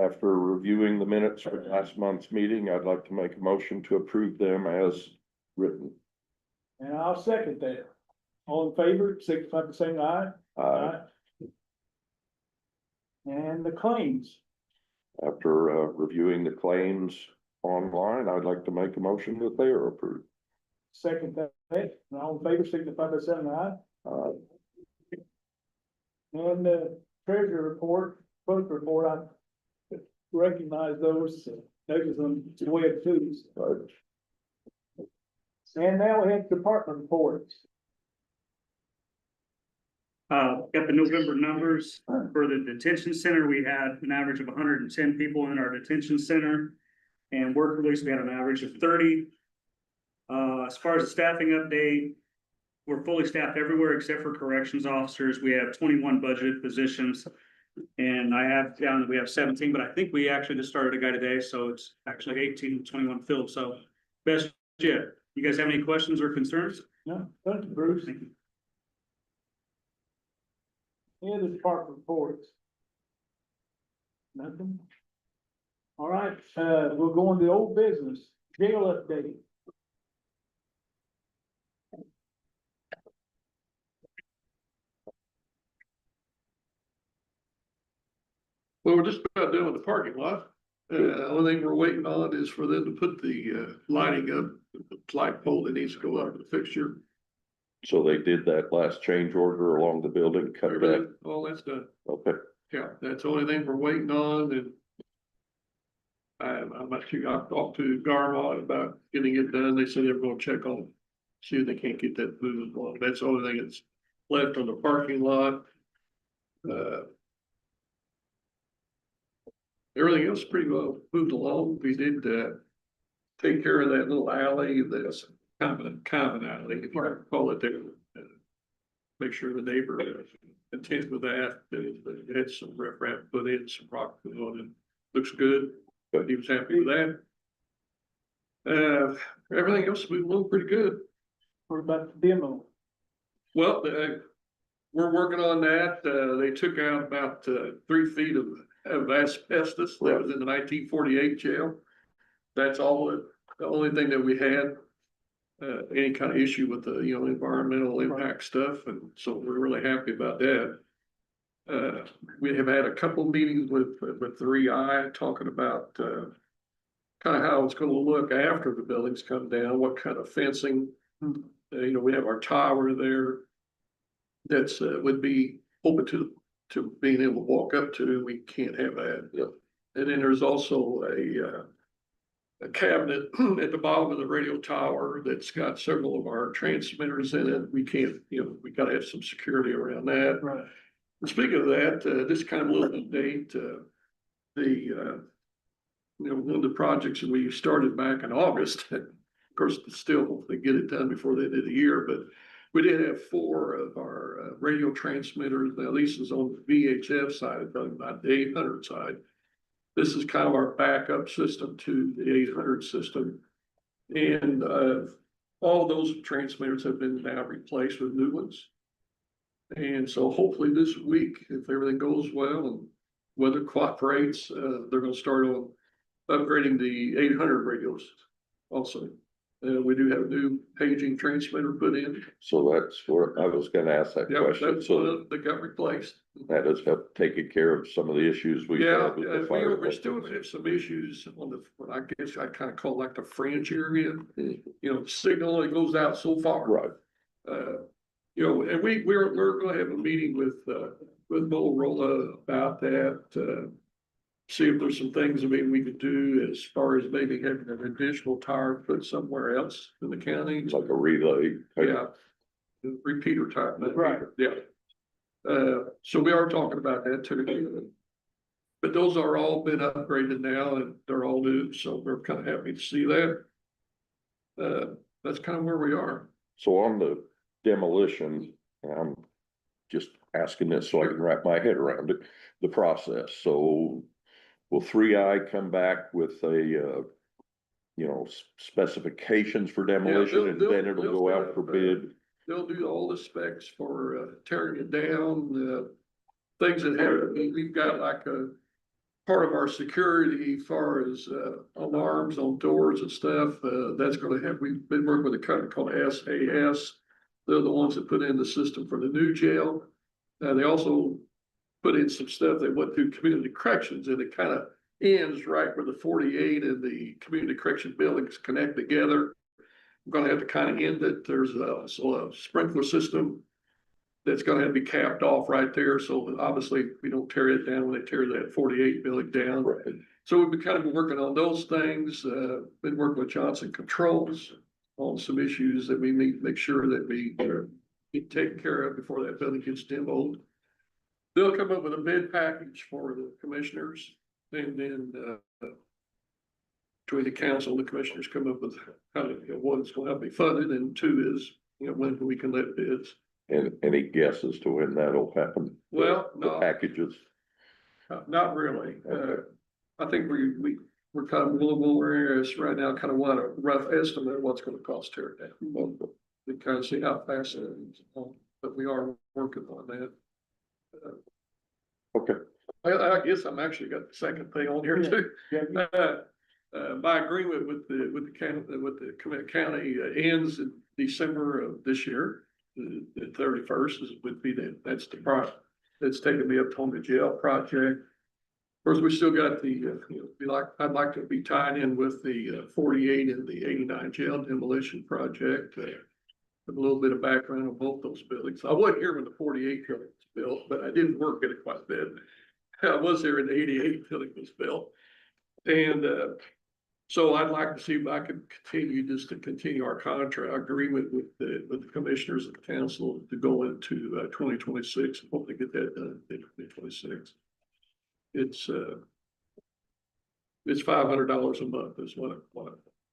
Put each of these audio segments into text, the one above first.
After reviewing the minutes for last month's meeting, I'd like to make a motion to approve them as written. And I'll second that. All in favor, signify by saying aye. And the claims. After reviewing the claims online, I'd like to make a motion that they are approved. Second that, and all in favor, signify by saying aye. And the treasurer report, clerk report, I recognize those, notice them the way it is. And now we have department reports. Got the November numbers for the detention center. We had an average of 110 people in our detention center. And work release, we had an average of 30. As far as the staffing update, we're fully staffed everywhere except for corrections officers. We have 21 budgeted positions. And I have down that we have 17, but I think we actually just started a guy today, so it's actually 18 to 21 filled. So best yet. You guys have any questions or concerns? No, thank you, Bruce. Thank you. And the department reports. Nothing. All right, we'll go into old business, jail update. Well, we're just about done with the parking lot. Only thing we're waiting on is for them to put the lighting up, the light pole that needs to go up, the fixture. So they did that last change order along the building, cut that, Everything, all that's done. okay. Yeah, that's the only thing we're waiting on, and I'm not sure, I've talked to Garmont about getting it done. They said they're gonna check on, see if they can't get that moving along. That's the only thing that's left on the parking lot. Everything else pretty well moved along. We did take care of that little alley, that's kind of an alley, if you want to call it there. Make sure the neighbor is content with that. They had some riprap put in, some rock put on, and looks good. But he was happy with that. Everything else moved along pretty good. What about the demo? Well, we're working on that. They took out about 3 feet of asbestos that was in the 1948 jail. That's all, the only thing that we had. Any kind of issue with the, environmental impact stuff, and so we're really happy about that. We have had a couple meetings with 3I talking about kind of how it's going to look after the buildings come down, what kind of fencing. We have our tower there that's would be open to being able to walk up to. We can't have that. Yep. And then there's also a cabinet at the bottom of the radio tower that's got several of our transmitters in it. We can't, we gotta have some security around that. Right. And speaking of that, this kind of little update, one of the projects that we started back in August, of course, still they get it done before the end of the year, but we did have 4 of our radio transmitters. Now, this is on the VHF side, not the 800 side. This is kind of our backup system to the 800 system. And all those transmitters have been now replaced with new ones. And so hopefully this week, if everything goes well and weather cooperates, they're going to start on upgrading the 800 radios also. We do have a new paging transmitter put in. So that's where I was gonna ask that Yeah, question. that's So that got replaced. that has helped taking care of some of the issues we Yeah, had with the fire. we still have some issues on what I guess I kind of call like the fringe area. Signal only goes out so far. Right. And we're going to have a meeting with Motorola about that. See if there's some things maybe we could do as far as maybe having an additional tower put somewhere else in the county. It's like a relay. Yeah. The repeater type. Right. Yeah. So we are talking about that too. But those are all been upgraded now and they're all new, so we're kind of happy to see that. That's kind of where we are. So on the demolition, and I'm just asking this so I can wrap my head around it, the process. So will 3I come back with a, specifications for demolition and then it'll go out for bid? They'll do all the specs for tearing it down, things that have, we've got like part of our security, far as alarms on doors and stuff, that's gonna have, we've been working with a company called SAS. They're the ones that put in the system for the new jail. They also put in some stuff that went through community corrections, and it kind of ends right where the 48 and the community correction buildings connect together. We're gonna have to kind of end it. There's a sprinkler system that's gonna have to be capped off right there, so obviously we don't tear it down when they tear that 48 building down. Right. So we've been kind of working on those things, been working with Johnson Controls on some issues that we need to make sure that we get taken care of before that building gets demoed. They'll come up with a bid package for the commissioners, and then between the council and the commissioners come up with kind of, one is gonna have to be funded, and two is, when we can let bids. And any guess as to when that'll happen? Well, The no, packages? not really. Okay. I think we're kind of a little more areas right now, kind of want a rough estimate of what's gonna cost to tear it down. We kind of see how fast it is, but we are working on that. Okay, I guess I'm actually got the second thing on here too. Yeah, My agreement with the county ends in December of this year. The 31st would be that's the part that's taking me up on the jail project. Of course, we still got the, I'd like to be tied in with the 48 and the 89 jail demolition project. A little bit of background on both those buildings. I wasn't here when the 48 building was built, but I didn't work at it quite a bit. I was there in the 88 building was built. And so I'd like to see if I can continue our contract agreement with the commissioners and the council to go into 2026 and hopefully get that done in 2026. It's $500 a month is what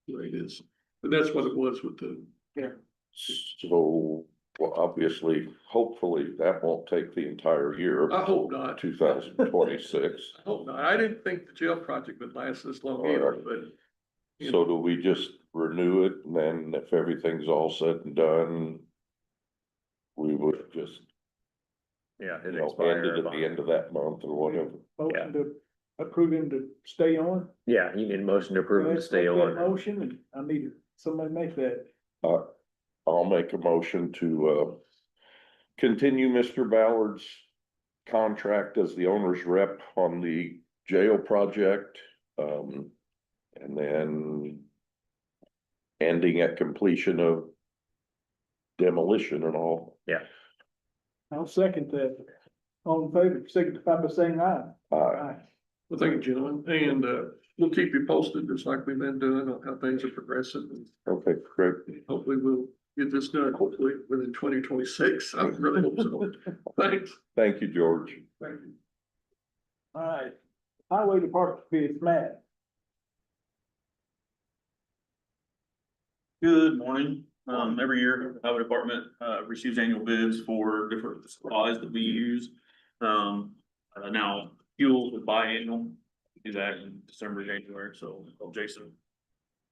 the rate is. And that's what it was with the, so, well, obviously, hopefully that won't take the entire year I of hope not. 2026. I hope not. I didn't think the jail project would last this long either, but So do we just renew it, and then if everything's all said and done, we would just, Yeah, you it know, end it at the end of that month or whatever? motion to approve him to stay on. Yeah, you need a motion to approve and Let's stay make that on. motion, and I need somebody to make that. I'll make a motion to, continue Mr. Ballard's contract as the owner's rep on the jail project. And then ending at completion of demolition and all. I'll second that. All in favor, signify by saying aye. Aye. well, thank you, gentlemen. And we'll keep you posted, just like we've been doing on how things are progressing. And Okay, great. hopefully we'll get this done, hopefully within 2026. I really hope so. Thanks. Thank you, George. Thank you. All right, highway department bids, Matt. Good morning. Every year, the highway department, receives annual bids for different supplies that we use. Now fuels with biannual, we do that in December, January, so I'll Jason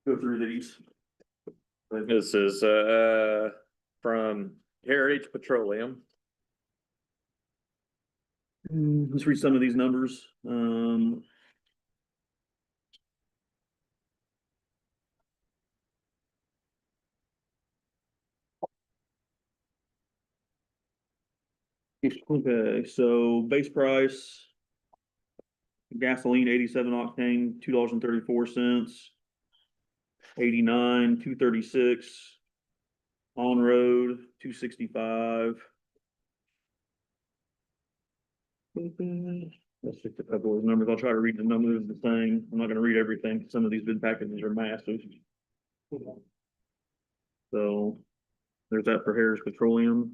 go through these. This is from Heritage Petroleum. Let's read some of these numbers. Okay, so base price. Gasoline 87 octane, $2.34. 89, 236. On road, 265. That's just a couple of numbers. I'll try to read the numbers of the thing. I'm not gonna read everything. Some of these bid packages are massive. So there's that for Heritage Petroleum.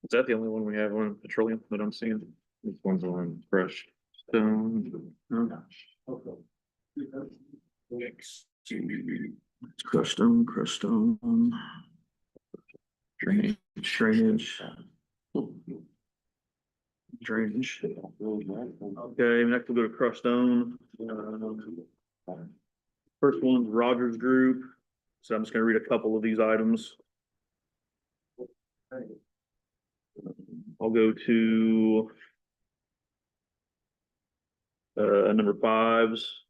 Is that the only one we have on petroleum that I'm seeing? This one's on fresh stone. Crushed stone. Drainage. Okay, next we'll go to crushed stone. First one's Rogers Group. So I'm just gonna read a couple of these items. I'll go to Number fives,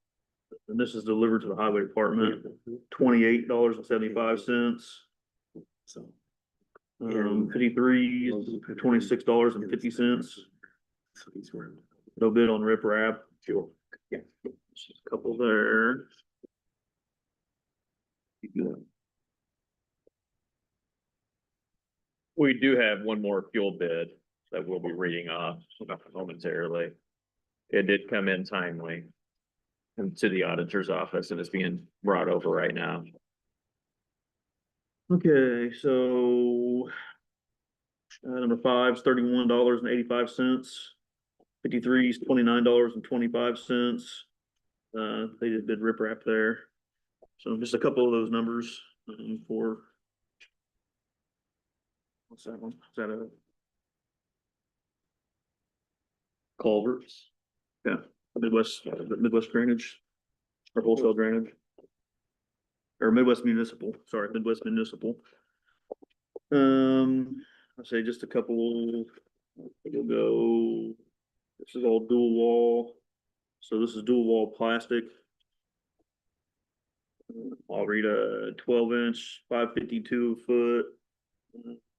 and this is delivered to the highway department, $28.75. 53, $26.50. No bid on rip wrap. Sure. Yeah. Just a couple there. We do have one more fuel bid that we'll be reading off momentarily. It did come in timely. And to the auditor's office, and it's being brought over right now. Okay, so. Number five is $31.85. 53 is $29.25. They did bid rip wrap there. So just a couple of those numbers, for. What's that one? Is that a? Culverts. Yeah, Midwest drainage. Or wholesale drainage. Or Midwest Municipal, sorry, Midwest Municipal. I'll say just a couple, we'll go, this is all dual wall. So this is dual wall plastic. I'll read a 12-inch, 552 a foot.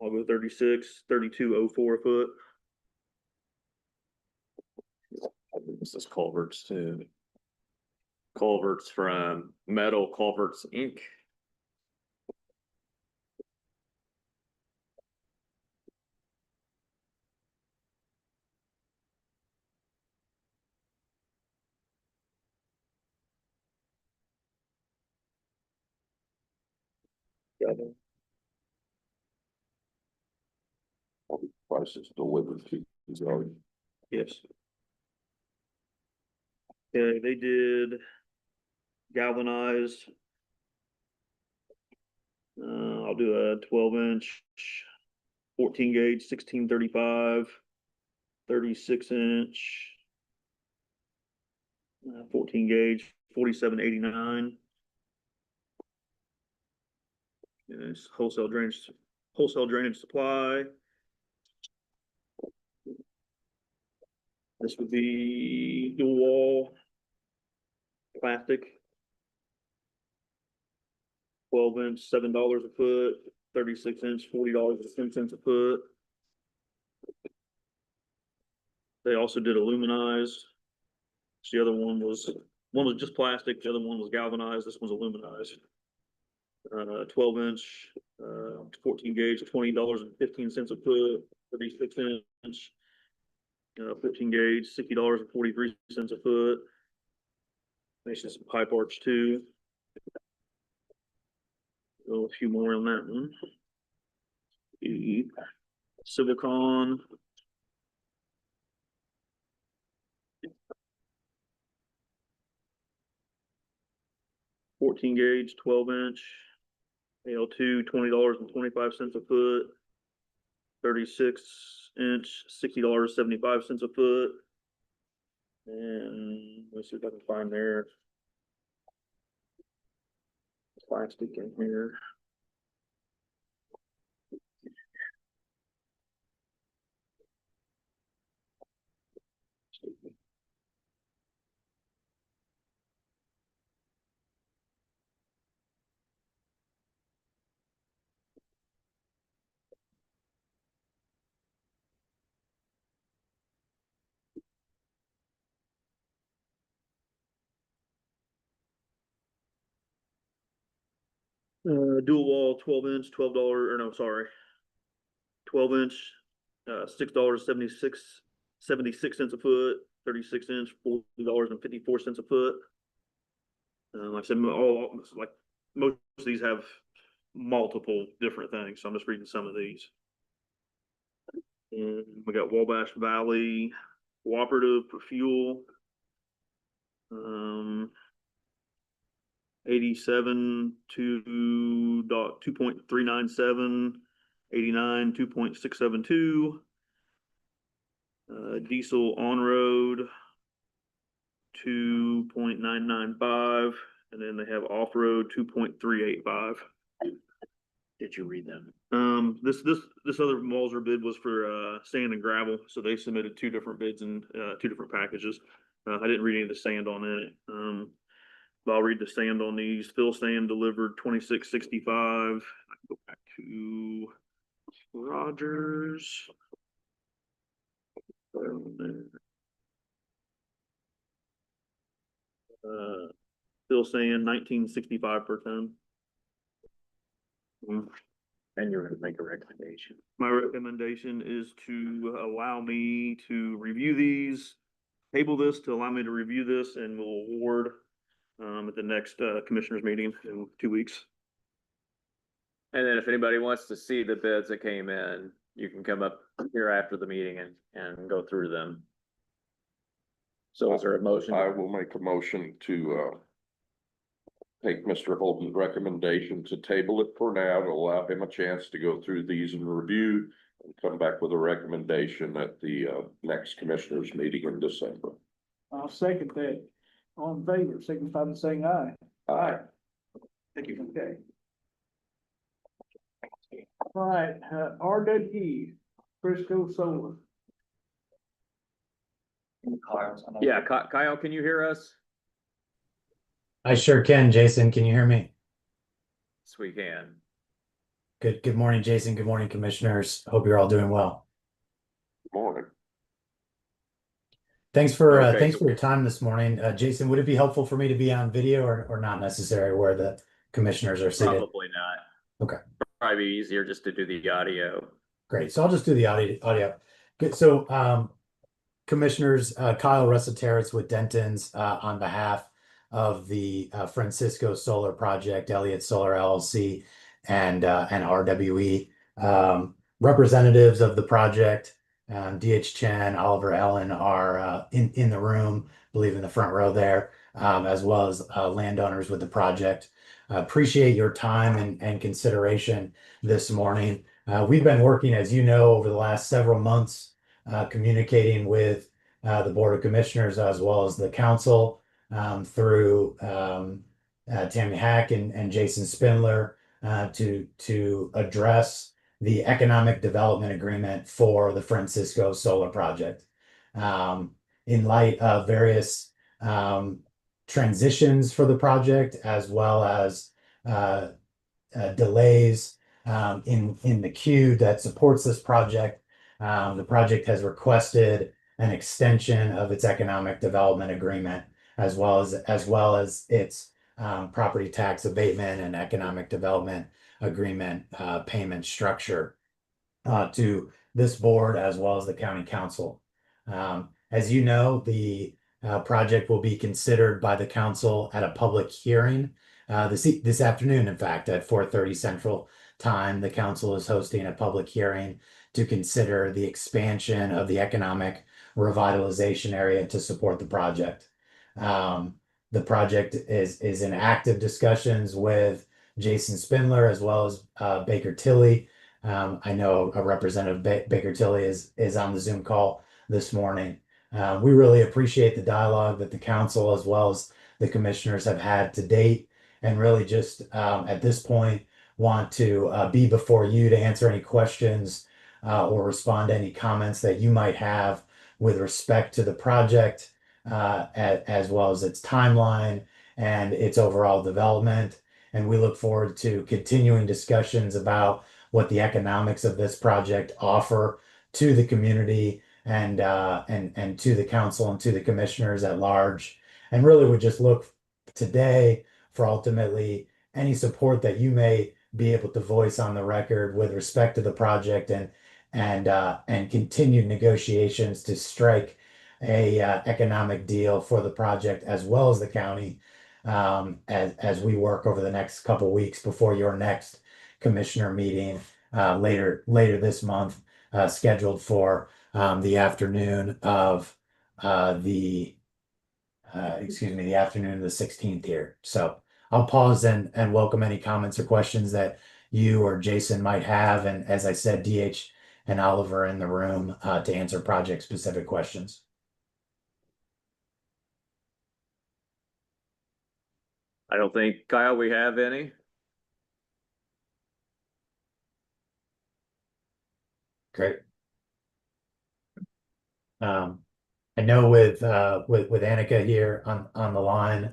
I'll go 36, 3204 a foot. This is culverts too. Culverts from Metal Culverts Inc. Prices delivered to, is already. Yes. Okay, they did galvanized. I'll do a 12-inch, 14 gauge, 1635, 36-inch, 14 gauge, 4789. Yes, wholesale drainage supply. This would be dual wall plastic. 12-inch, $7 a foot, 36-inch, $40.10 a foot. They also did aluminized. The other one was just plastic, the other one was galvanized, this one's aluminized. 12-inch, 14 gauge, $20.15 a foot, 36-inch, 15 gauge, $60.43 a foot. There's some pipe arch too. Go a few more on that one. Civicon. $14 gauge, 12-inch, AL2, $20.25 a foot. 36-inch, $60.75 a foot. And let's see if I can find their plastic in here. Dual wall, 12-inch, $12, or no, sorry. 12-inch, $6.76 a foot, 36-inch, $40.54 a foot. Like I said, all like most of these have multiple different things, so I'm just reading some of these. And we got Wabash Valley Cooperative for fuel. 87 to 2.397, 89 2.672. Diesel on road 2.995, and then they have off road 2.385. Did you read them? This other Walser bid was for sand and gravel, so they submitted two different bids and two different packages. I didn't read any of the sand on it. But I'll read the sand on these. Fill sand delivered 2665. Go back to Rogers. Fill sand 1965 per ton. And you're gonna make a recommendation. My recommendation is to allow me to review these, table this to allow me to review this, and we'll award at the next commissioners meeting in 2 weeks. And then if anybody wants to see the bids that came in, you can come up here after the meeting and go through them. So is there a motion? I will make a motion to take Mr. Holden's recommendation to table it for now, to allow him a chance to go through these and review and come back with a recommendation at the next commissioners meeting in December. I'll second that. All in favor, signify by saying aye. Aye. Thank you. Okay. All right, RWE, Frisco Solar. Yeah, Kyle, can you hear us? I sure can, Jason. Can you hear me? Yes, we can. Good morning, Jason. Good morning, commissioners. Hope you're all doing well. Morning. Thanks for Okay, thanks so- for your time this morning. Jason, would it be helpful for me to be on video or not necessary where the commissioners are seated? Probably not. Okay. Probably be easier just to do the audio. Great. So I'll just do the audio. Good. So commissioners, Kyle Russateritz with Denton's on behalf of the Francisco Solar Project, Elliott Solar LLC, and RWE. Representatives of the project, DH Chen, Oliver Ellen are in the room, I believe in the front row there, as well as landowners with the project. Appreciate your time and consideration this morning. We've been working, as you know, over the last several months, communicating with the Board of Commissioners as well as the council through Tammy Hack and Jason Spindler to address the economic development agreement for the Francisco Solar Project. In light of various transitions for the project, as well as delays in the queue that supports this project, the project has requested an extension of its economic development agreement, as well as its property tax abatement and economic development agreement payment structure to this board as well as the county council. As you know, the project will be considered by the council at a public hearing this afternoon. In fact, at 4:30 Central Time, the council is hosting a public hearing to consider the expansion of the economic revitalization area to support the project. The project is in active discussions with Jason Spindler as well as Baker Tilly. I know a representative Baker Tilly is on the Zoom call this morning. We really appreciate the dialogue that the council as well as the commissioners have had to date, and really just at this point want to be before you to answer any questions or respond to any comments that you might have with respect to the project, as well as its timeline and its overall development. And we look forward to continuing discussions about what the economics of this project offer to the community and to the council and to the commissioners at large. And really would just look today for ultimately any support that you may be able to voice on the record with respect to the project and continued negotiations to strike a economic deal for the project as well as the county, as we work over the next couple weeks before your next commissioner meeting later this month, scheduled for the afternoon of the afternoon of the 16th here. So I'll pause and welcome any comments or questions that you or Jason might have. And as I said, DH and Oliver in the room to answer project specific questions. I don't think, Kyle, we have any. Great. I know with Annika here on the line,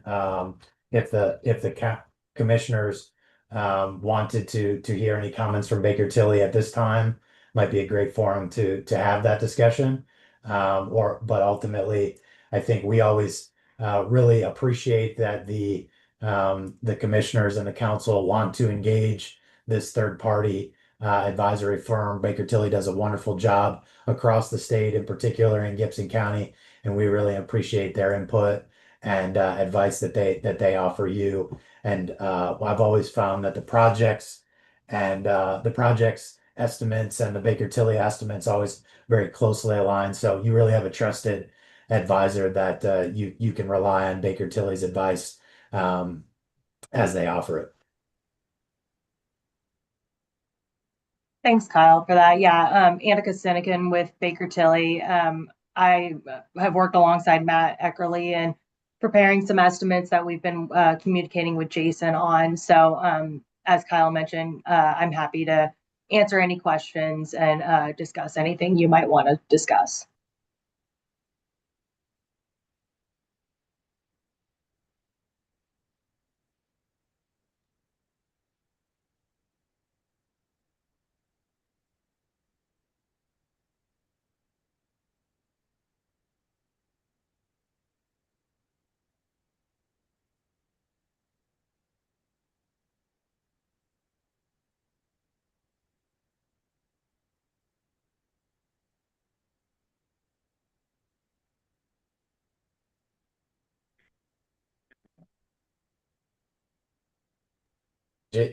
if the commissioners wanted to hear any comments from Baker Tilly at this time, might be a great forum to have that discussion. But ultimately, I think we always really appreciate that the commissioners and the council want to engage this third party advisory firm. Baker Tilly does a wonderful job across the state, in particular in Gibson County, and we really appreciate their input and advice that they offer you. And I've always found that the projects estimates and the Baker Tilly estimates always very closely aligned. So you really have a trusted advisor that you can rely on Baker Tilly's advice as they offer it. Thanks, Kyle, for that. Yeah, Annika Senecan with Baker Tilly. I have worked alongside Matt Eckerly in preparing some estimates that we've been communicating with Jason on. So as Kyle mentioned, I'm happy to answer any questions and discuss anything you might want to discuss.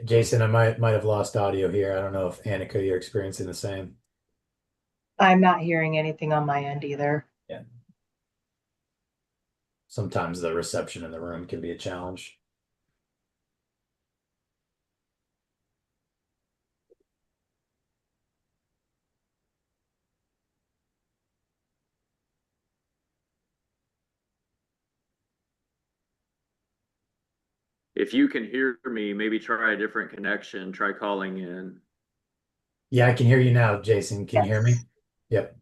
Jason, I might have lost audio here. I don't know if Annika, you're experiencing the same. I'm not hearing anything on my end either. Yeah. Sometimes the reception in the room can be a challenge. If you can hear me, maybe try a different connection, try calling in. Yeah, I can hear you now, Jason. Can you hear me? Yes. Yep.